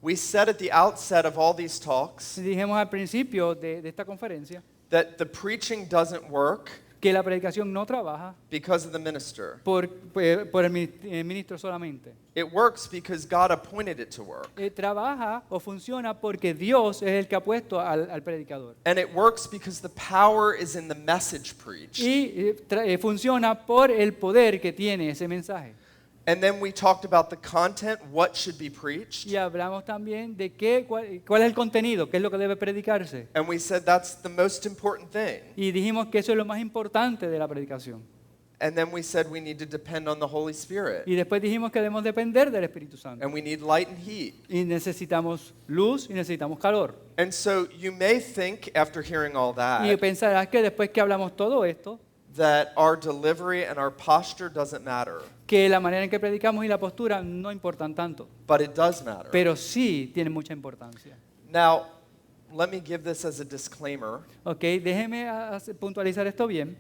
We said at the outset of all these talks Dijimos al principio de esta conferencia that the preaching doesn't work que la predicación no trabaja because of the minister. por el ministro solamente. It works because God appointed it to work. Trabaja o funciona porque Dios es el que ha puesto al predicador. And it works because the power is in the message preached. Y funciona por el poder que tiene ese mensaje. And then we talked about the content, what should be preached. Y hablamos también de cuál es el contenido, qué es lo que debe predicarse. And we said that's the most important thing. Y dijimos que eso es lo más importante de la predicación. And then we said we need to depend on the Holy Spirit. Y después dijimos que debemos depender del Espíritu Santo. And we need light and heat. Y necesitamos luz y necesitamos calor. And so you may think, after hearing all Y that, pensarás que después que hablamos todo esto, that our delivery and our posture doesn't matter. que la manera en que predicamos y la postura no importan tanto. But it does matter. Pero sí tienen mucha importancia. Now, let me give this as a disclaimer. Ok, déjeme puntualizar esto bien.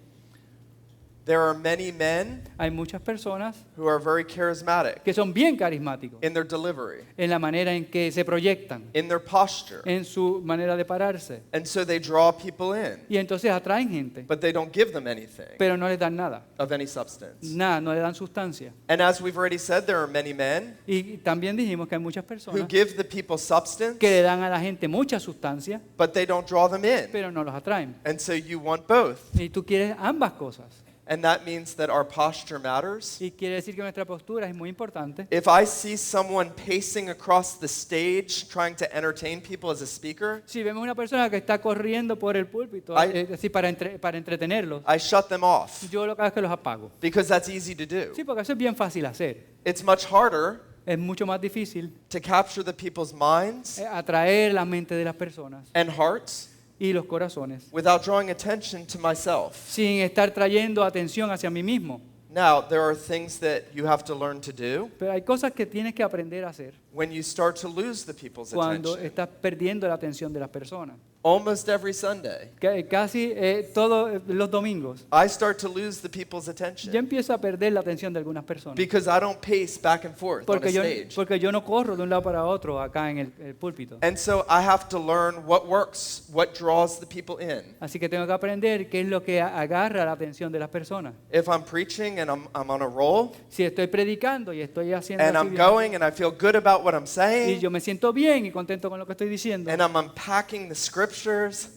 There are many men Hay muchas personas who are very charismatic que son bien carismáticos in their delivery, en la manera en que se proyectan, in their posture. en su manera de pararse. And so they draw people in, Y entonces atraen gente, but they don't give them anything pero no les dan nada. of any substance. Nada, no le dan sustancia. And as we've already said, there are many men Y también dijimos que hay muchas who personas give the people substance, que le dan a la gente mucha sustancia, but they don't draw them in. pero no los atraen. And so you want both. Y tú quieres ambas cosas. And that means that our posture matters. Y quiere decir que nuestra postura es muy importante. If I see someone pacing across the stage trying to entertain people as a speaker, Si vemos una persona que está corriendo por el púlpito, Ay. así para entretenerlos, I shut them off yo lo que hago es que los apago. because that's easy to do. Sí, porque eso es bien fácil hacer. It's much harder Es mucho más difícil to capture the people's minds atraer la mente de las personas and hearts y los corazones without drawing attention to myself. sin estar trayendo atención hacia mí mismo. Now, there are things that you have to learn to do Pero hay cosas que tienes que aprender a hacer when you start to lose the people's cuando attention. estás perdiendo la atención de las personas. Almost every Sunday, Casi todos los domingos I start to lose the people's yo attention empiezo a perder la atención de algunas personas. because I don't pace back and forth on a stage. Porque yo no corro de un lado para otro acá en el púlpito. And so I have to learn what works, what draws the people in. Así que tengo que aprender qué es lo que agarra la atención de las personas. If I'm preaching and I'm on a roll Si estoy predicando y estoy haciendo and así I'm bien, going and I feel good about what I'm y saying yo me siento bien y contento con lo que estoy diciendo, and I'm unpacking the scriptures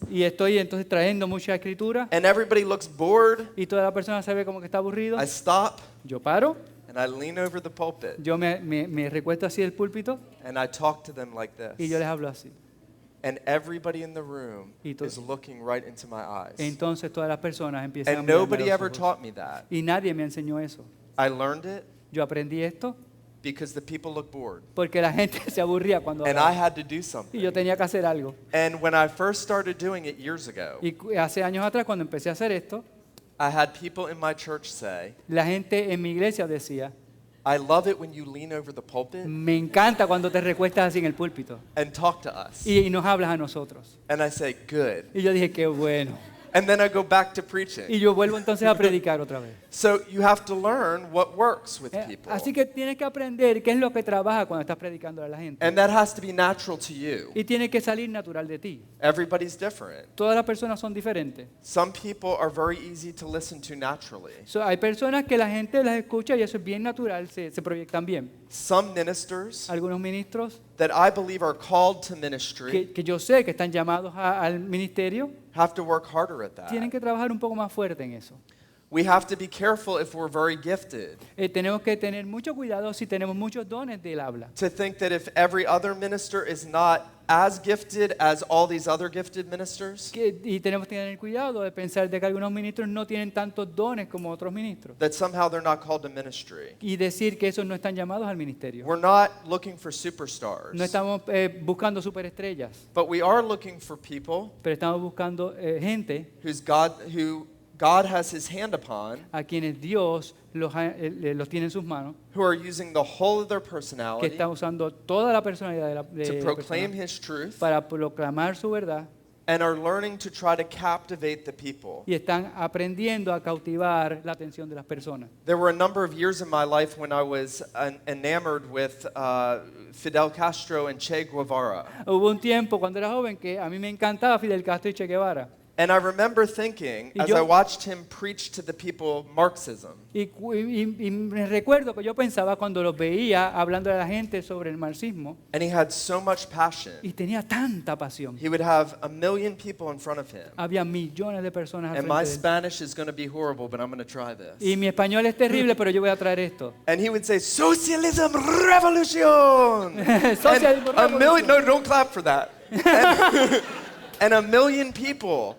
y estoy entonces trayendo mucha escritura and everybody looks bored, y toda la persona se ve como que está aburrido, I stop yo paro, and I lean over the pulpit yo me recuesto así del púlpito and I talk to them like y yo les this. hablo así. And everybody in the room Y to- is looking right into my eyes. Entonces todas las personas empiezan a And mirarme a nobody los ever ojos. taught me that. Y nadie me enseñó eso. I learned it Yo aprendí esto because the people looked bored. porque la gente se aburría cuando And I hablaba. had to do Y yo something. tenía que hacer algo. And when I first started doing it years ago, Y hace años atrás, cuando empecé a hacer esto, I had people in my church say, la gente en mi iglesia decía, I love it when you lean over the pulpit me encanta cuando te recuestas así en el púlpito and talk to us. y nos hablas a nosotros. And I say, good. Y yo dije, qué bueno. And then I go back to Y preaching. yo vuelvo entonces a predicar otra vez. So you have to learn what works with people. Así que tienes que aprender qué es lo que trabaja cuando estás predicando a la gente. And that has to be natural to you. Y tiene que salir natural de ti. Everybody's different. Todas las personas son diferentes. Some people are very easy to listen to naturally. Hay personas que la gente las escucha y eso es bien natural, se proyectan bien. Some ministers Algunos ministros that I believe are called to ministry que yo sé que están llamados al ministerio, have to work harder at tienen that. que trabajar un poco más fuerte en eso. We have to be careful if we're very gifted Tenemos que tener mucho cuidado si tenemos muchos dones del habla. to think that if every other minister is not as gifted as all these other gifted ministers, Y tenemos que tener cuidado de pensar de que algunos ministros no tienen tantos dones como otros ministros. that somehow they're not called to ministry. Y decir que esos no están llamados al ministerio. We're not looking for No superstars, estamos buscando superestrellas, but we are looking for people pero estamos buscando gente who God has his hand upon, a quienes Dios los tiene en sus manos, who are using the whole of their que personality están usando toda la personalidad de to la proclaim persona his truth para proclamar su verdad and are learning to try to captivate the people. y están aprendiendo a cautivar la atención de las personas. There were a number of years in my life when I was enamored with Fidel Castro and Che Guevara. Hubo un tiempo cuando era joven que a mí me encantaba Fidel Castro y Che Guevara. And I remember thinking, Y as yo- I watched him preach to the people Marxism, Y me recuerdo que yo pensaba cuando los veía hablando a la gente sobre el marxismo and he had so much passion. y tenía tanta pasión. He would have 1 million people in front of him. Había millones de personas al And my frente de él. Spanish is going to be horrible, but I'm going to try Y this. mi español es terrible, pero yo voy a traer esto. And he would say, Socialism Revolution! Socialism And a million, Revolution. no, don't clap for that. And 1 million people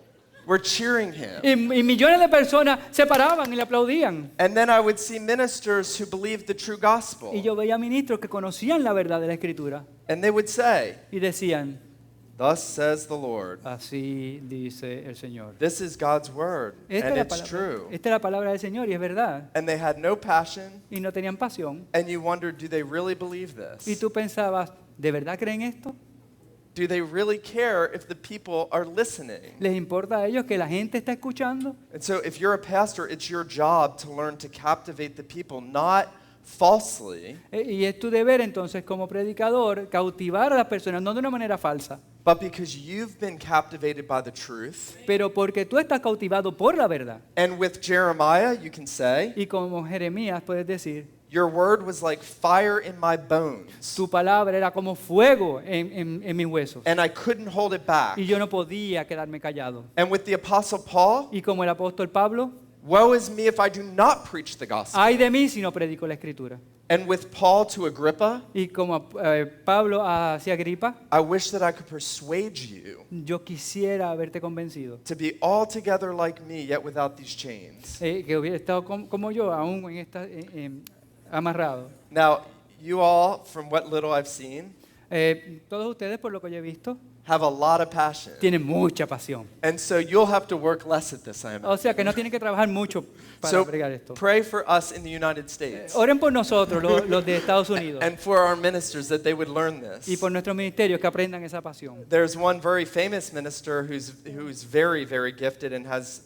were cheering him. Y millones de personas se paraban y le aplaudían. And then I would see ministers who believed the true gospel. Y yo veía ministros que conocían la verdad de la Escritura And they would say, y decían, Thus says the Lord. así dice el Señor. This is God's word, Esta and es, it's true. esta es la palabra del Señor y es verdad. And they had no passion, Y no tenían pasión. and you wondered, do they really believe Y this? tú pensabas, ¿de verdad creen esto? Do they really care if the people are listening? ¿Les importa a ellos que la gente está escuchando? And so if you're a pastor, it's your job to learn to captivate the people, not falsely, Y es tu deber entonces como predicador cautivar a las personas, no de una manera falsa, but because you've been captivated by the truth. pero porque tú estás cautivado por la verdad. And with Jeremiah, you can say, Y como Jeremías puedes decir, your word was like fire in my bones, tu palabra era como fuego en mis huesos. and I couldn't hold it back. Y yo no podía quedarme callado. And with the apostle Paul, Y como el apóstol Pablo, woe is me if I do not preach the gospel. ay de mí si no predico la escritura. And with Paul to Agrippa, Y como Pablo hacia Agripa, I wish that I could persuade you yo quisiera haberte convencido. to be altogether like me, yet without these chains. Que hubiera estado como yo, aún en esta, amarrado. Now, you all, from what little I've seen, Todos ustedes, por lo que yo he visto, have a lot of passion. tienen mucha pasión. And so you'll have to work less at this, I O imagine. sea que no tienen que trabajar mucho para So bregar esto. pray for us in the United States Oren por nosotros, los de Estados Unidos, and for our ministers that they would learn y this. por nuestros ministerios que aprendan esa pasión. There's one very famous minister who's very, very gifted and has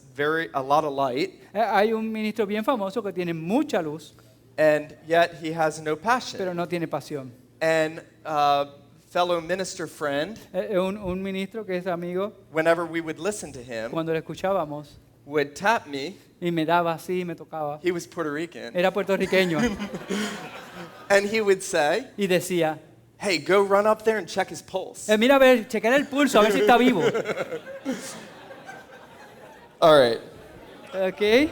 a lot of light, Hay un ministro bien famoso que tiene mucha luz, and yet he has no pero passion. no tiene pasión. And fellow minister friend, Un ministro que es amigo, whenever we would listen to him, cuando le escuchábamos, would tap me. y me daba así, me tocaba. He was Puerto Rican. Era puertorriqueño And he would say, y decía, hey, go run up there and check his pulse. mira a ver, chequear el pulso, a ver si está vivo. All right. ¿Ok?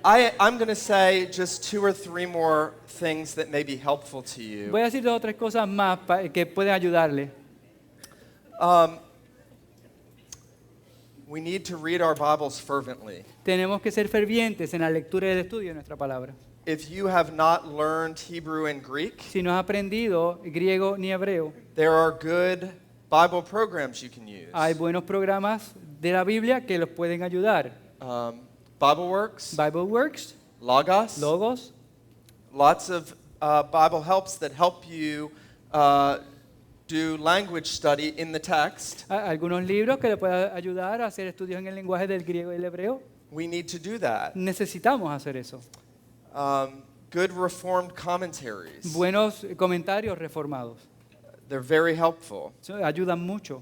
I'm going to say just 2 or 3 more things that may be helpful to you. Voy a decir 2 o 3 cosas más que pueden ayudarle. We need to read our Bibles fervently. Tenemos que ser fervientes en la lectura y el estudio de nuestra palabra. if you have not learned Hebrew and Greek, si no has aprendido griego ni hebreo, there are good Bible programs you can use. hay buenos programas de la Biblia que los pueden ayudar. BibleWorks, BibleWorks, Logos, Logos, lots of Bible helps that help you do language study in the text. algunos libros que le pueden ayudar a hacer estudios en el lenguaje del griego y el hebreo. We need to do that. Necesitamos hacer eso. Good Reformed commentaries. Buenos comentarios reformados. They're very helpful. Ayudan mucho.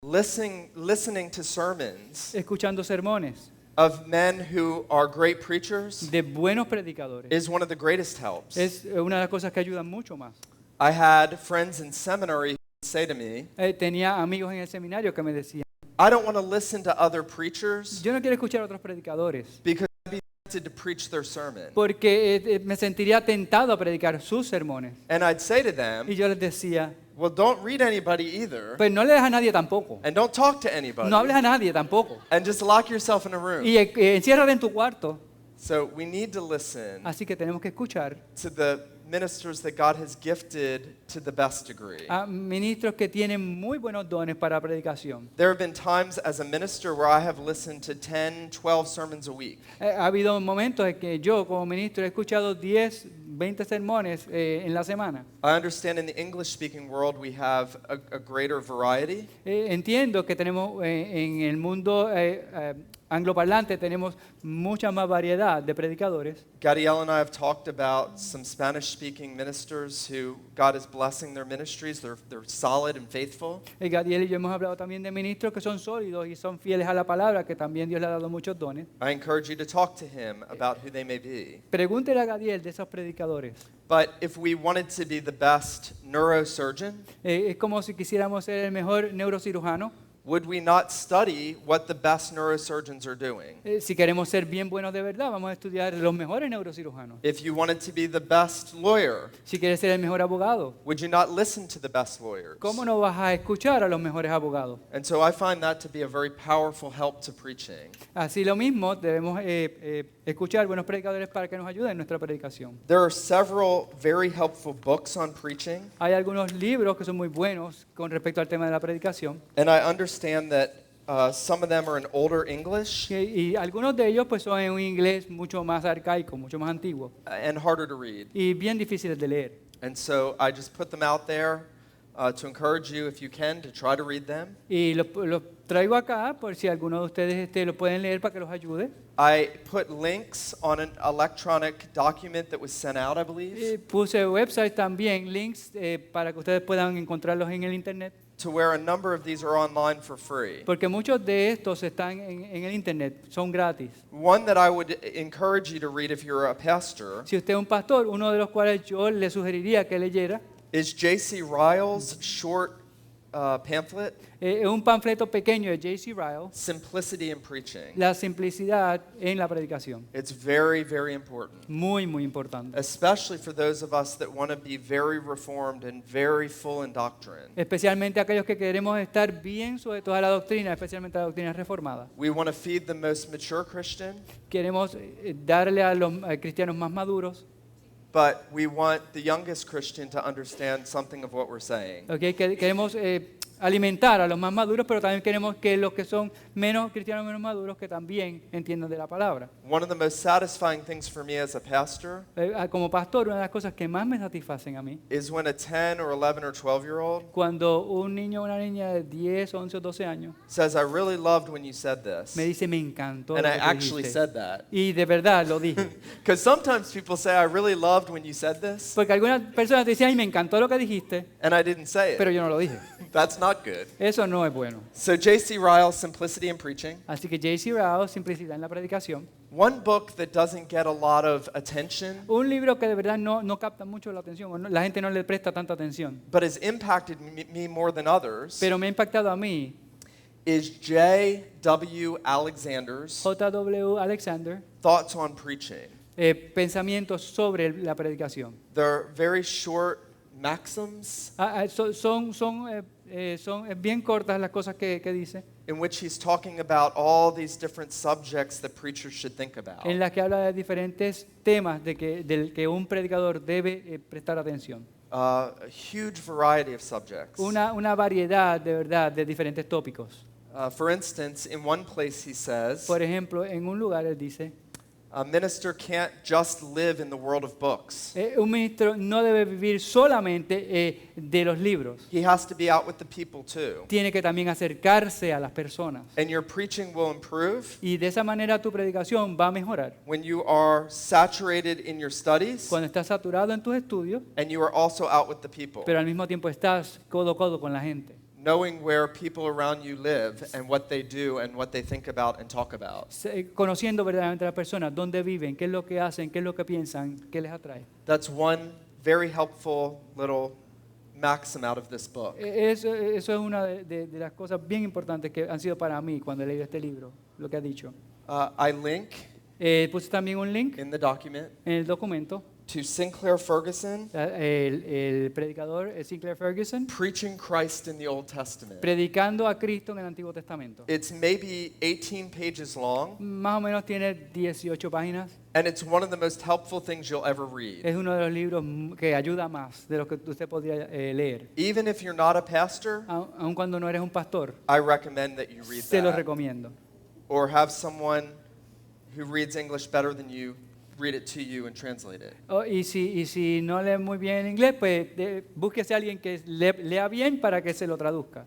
Listening to sermons Escuchando sermones of men who are great preachers de buenos predicadores is one of the greatest helps. es una de las cosas que ayudan mucho más. I had friends in seminary who would say to me, Tenía amigos en el seminario que me decían, I don't want to listen to other preachers yo no quiero escuchar a otros predicadores because I'd be tempted to preach their sermon. porque me sentiría tentado a predicar sus sermones. And I'd say to Y them, yo les decía, well, don't read anybody either, pues no le des a nadie tampoco. and don't talk to anybody, No hables a nadie tampoco. and just lock yourself in a room. Y enciérrate en tu cuarto. So we need to listen Así que tenemos que escuchar to the ministers that God has gifted to the best degree. a ministros que tienen muy buenos dones para predicación. There have been times as a minister where I have listened to 10, 12 sermons a week. Ha habido momentos en que yo como ministro he escuchado 10, 20 sermones en la semana. I understand in the English-speaking world we have a greater variety. Entiendo que tenemos en el mundo angloparlante tenemos mucha más variedad de predicadores. Gadiel and I have talked about some Spanish-speaking ministers who God is blessing their ministries. They're solid and faithful. Gadiel y yo hemos hablado también de ministros que son sólidos y son fieles a la palabra, que también Dios le ha dado muchos dones. I encourage you to talk to him about who they may be. Pregúntele a Gadiel de esos predicadores. But if we wanted to be the best neurosurgeon, Es como si quisiéramos ser el mejor neurocirujano. would we not study what the best neurosurgeons are doing? Si queremos ser bien buenos de verdad, vamos a estudiar los mejores neurocirujanos. If you wanted to be the best lawyer, Si quieres ser el mejor abogado, would you not listen to the best lawyers? ¿cómo no vas a escuchar a los mejores abogados? And so I find that to be a very powerful help to preaching. Así lo mismo, debemos escuchar buenos predicadores para que nos ayuden en nuestra predicación. There are several very helpful books on preaching, Hay algunos libros que son muy buenos con respecto al tema de la predicación. and I understand that some of them are in older English Y algunos de ellos pues son en un inglés mucho más arcaico, mucho más antiguo and harder to read. y bien difíciles de leer. And so I just put them out there to encourage you, if you can, to try to read them. Y los traigo acá por si alguno de ustedes lo pueden leer para que los ayude. I put links on an electronic document that was sent out, I believe, Puse websites también, links para que ustedes puedan encontrarlos en el internet, to where a number of these are online for free. porque muchos de estos están en el internet, son gratis. One that I would encourage you to read if you're a pastor Si usted es un pastor, uno de los cuales yo le sugeriría que leyera, is J.C. Ryle's short pamphlet, es un panfleto pequeño de J.C. Ryle, Simplicity in Preaching. La simplicidad en la predicación. It's very, very important, Muy, muy importante. especially for those of us that want to be very reformed and very full in doctrine. Especialmente aquellos que queremos estar bien sobre toda la doctrina, especialmente la doctrina reformada. We want to feed the most mature Christian, Queremos darle a los cristianos más maduros, but we want the youngest Christian to understand something of what we're saying. ¿ok? Queremos alimentar a los más maduros, pero también queremos que los que son cristianos menos maduros que también entiendan de la palabra. One of the most satisfying things for me as a pastor Como pastor, una de las cosas que más me satisfacen a mí, is when a 10 or 11 or 12-year-old cuando un niño o una niña de 10, 11 o 12 años says, I really loved when you said this. me dice, me encantó And lo I que tú actually dijiste. said that. Y de verdad lo dije. Because sometimes people say, I really loved when you said this, Porque algunas personas te dicen, ay, me encantó lo que dijiste, and I didn't say pero it. yo no lo dije. That's not good. Eso no es bueno. So J.C. Ryle, Simplicity in Preaching. Así que J.C. Ryle, Simplicidad en la predicación. One book that doesn't get a lot of attention, Un libro que de verdad no capta mucho la atención, o la gente no le presta tanta atención, but has impacted me more than others, pero me ha impactado a mí, is J.W. Alexander's J.W. Alexander, Thoughts on Preaching. Pensamientos sobre la predicación. They're very short maxims, Son son bien cortas las cosas que dice, in which he's talking about all these different subjects that preachers should think about. en las que habla de diferentes temas del que un predicador debe prestar atención. A huge variety of subjects. Una variedad de verdad de diferentes tópicos. For instance, in one place he says, Por ejemplo, en un lugar él dice, a minister can't just live in the world of books. un ministro no debe vivir solamente de los libros, He has to be out with the people too. tiene que también acercarse a las personas. And your preaching will improve Y de esa manera tu predicación va a mejorar. when you are saturated in your studies Cuando estás saturado en tus estudios, and you are also out with the people, pero al mismo tiempo estás codo a codo con la gente. knowing where people around you live and what they do and what they think about and talk about. Conociendo verdaderamente a las personas, dónde viven, qué es lo que hacen, qué es lo que piensan, qué les atrae. That's one very helpful little maxim out of this book. Eso es una de las cosas bien importantes que han sido para mí cuando he leído este libro, lo que ha dicho. I link Puse también un link in the document en el documento, to Sinclair Ferguson el predicador Sinclair Ferguson, preaching Christ in the Old Testament. predicando a Cristo en el Antiguo Testamento. It's maybe 18 pages long, Más o menos tiene 18 páginas. and it's one of the most helpful things you'll ever read. Es uno de los libros que ayuda más de lo que usted podría leer. Even if you're not a pastor, Aun cuando no eres un pastor, I recommend that you read se lo that. recomiendo. Or have someone who reads English better than you read it to you and translate it. Y si no lee muy bien en inglés, pues búsquese a alguien que lea bien para que se lo traduzca.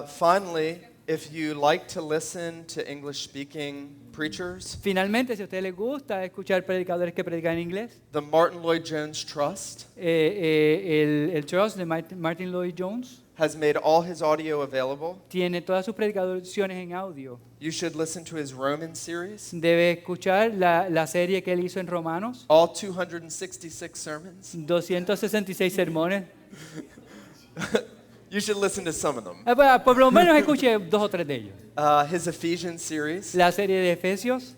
Finally, if you like to listen to English-speaking preachers, Finalmente, si a usted le gusta escuchar predicadores que predican en inglés, the Martin Lloyd-Jones Trust el Trust de Martin Lloyd Jones has made all his audio available. tiene todas sus predicaciones en audio. You should listen to his Roman series, Debe escuchar la serie que él hizo en Romanos, all 266 sermons. 266 sermones. You should listen to some of them. Por lo menos escuche 2 o 3 de ellos. His Ephesians series La serie de Efesios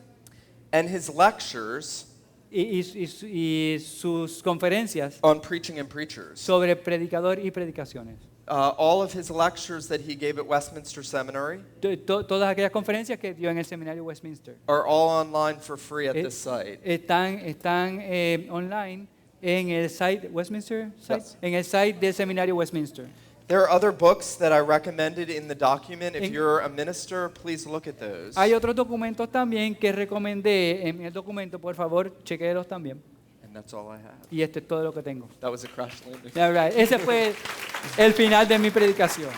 and his lectures y sus conferencias on preaching and preachers. sobre predicador y predicaciones. All of his lectures that he gave at Westminster Seminary Todas aquellas conferencias que dio en el seminario Westminster are all online for free at Eh, this site. están online en el site Westminster site, Yes. en el site del seminario Westminster. There are other books that I recommended in the document. If En- you're a minister, please look at those. Hay otros documentos también que recomendé en el documento, por favor, chequeelos también. And that's all I have. Y esto es todo lo que tengo. That was a crash landing. All right. Ese fue el final de mi predicación.